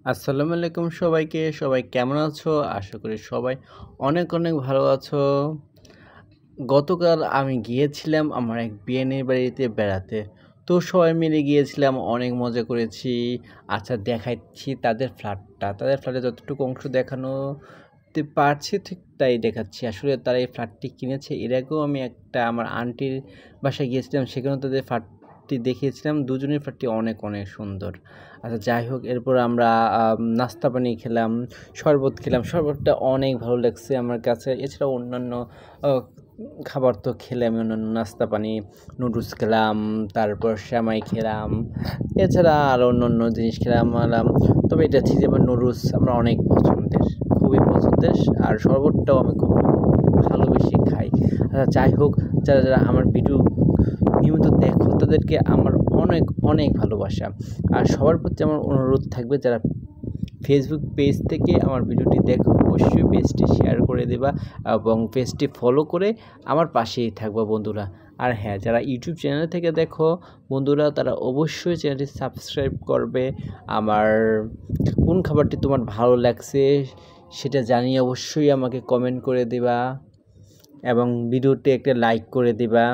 আসসালামু আলাইকুম সবাইকে। সবাই কেমন আছো? আশা করি সবাই অনেক, অনেক ভালো আছো। গতকাল আমি গিয়েছিলাম আমার এক বিয়ের বাড়িতে বেড়াতে। তো সবাই মিলে গিয়েছিলাম, অনেক মজা করেছি। আচ্ছা দেখাচ্ছি তাদের ফ্ল্যাটটা। তাদের ফ্ল্যাটে যতটুকু অংশ দেখানোতে পারছি ঠিক তাই দেখাচ্ছি। আসলে তারা এই ফ্ল্যাটটি কিনেছে। এর আগেও আমি একটা আমার আন্টির বাসায় গিয়েছিলাম, সেখানেও তাদের ফ্ল্যাটটি দেখিয়েছিলাম। দুজনের ফ্ল্যাটটি অনেক, অনেক সুন্দর। আচ্ছা যাই হোক, এরপর আমরা নাস্তা পানি খেলাম, শরবত খেলাম। শরবতটা অনেক ভালো লাগছে আমার কাছে। এছাড়াও অন্যান্য আ খাবার তো খেলাম, অন্যান্য নাস্তা পানি, নুডলস খেলাম, তারপর সেমাই খেলাম। এছাড়া আরও অন্যান্য জিনিস খেলাম আলাম। তবে এটা ঠিক যে আমার নুডলস আমার অনেক পছন্দের, খুবই পছন্দের। আর শরবতটাও আমি খুব ভালোবেসে খাই। আচ্ছা যাই হোক, যারা, যারা আমার ভিডিও নিয়মিত দেখো তাদেরকে আমার অনেক, অনেক ভালোবাসা। আর সবার প্রতি আমার অনুরোধ থাকবে, যারা ফেসবুক পেজ থেকে আমার ভিডিওটি দেখো অবশ্যই পেজটি শেয়ার করে দেবা এবং পেজটি ফলো করে আমার পাশেই থাকবা বন্ধুরা। আর হ্যাঁ, যারা ইউটিউব চ্যানেল থেকে দেখো বন্ধুরা, তারা অবশ্যই চ্যানেলটি সাবস্ক্রাইব করবে। আমার কোন খাবারটি তোমার ভালো লাগছে সেটা জানিয়ে অবশ্যই আমাকে কমেন্ট করে দিবা এবং ভিডিওতে একটা লাইক করে দিবা।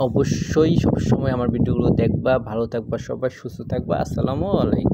অবশ্যই সবসময় আমার ভিডিওগুলো দেখবা। ভালো থাকবা, সবাই সুস্থ থাকবা। আসসালামু আলাইকুম।